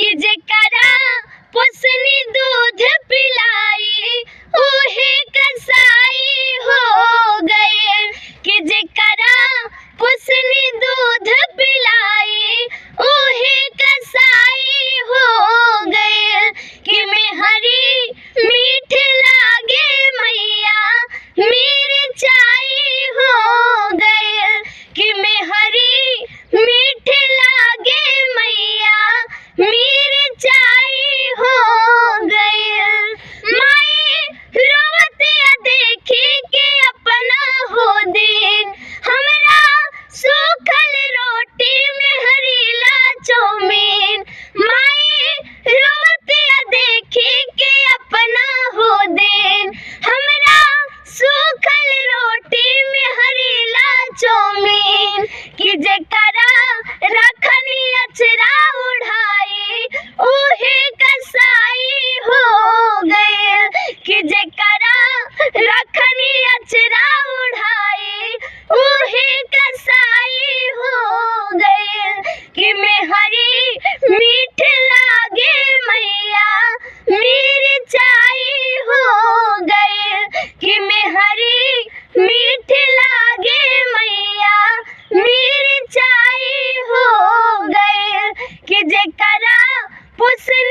कि जेकरा पोसनी दूध पिलाई उहे कसाई हो गए, कि जेकरा पोसनी दूध पिलाई उहे कसाई हो गए, कि मेहरी मीठ लागे मैया मिर्चाई हो गए, कि मेहरी मीठ लागे मैया मिर्चाई हो गए। माई रोवतिया देखी के अपना हो दिन, हमरा सूखल रोटी मेहरीला चौमीन। माई रोवतिया देखी के अपना हो दिन, हमरा सूखल रोटी मेहरीला चौमीन, कि जेकरा रखनी अचरा उड़ाई उहे कसाई हो गए, कि जेकरा रखनी अचरा उड़ाई उहे कसाई हो गए, कि मेहरी मीठ लागे मैया मिर्चाई हो गए, कि मेहरी मीठ लागे मैया मिर्चाई हो गए, कि जेकरा पोसनी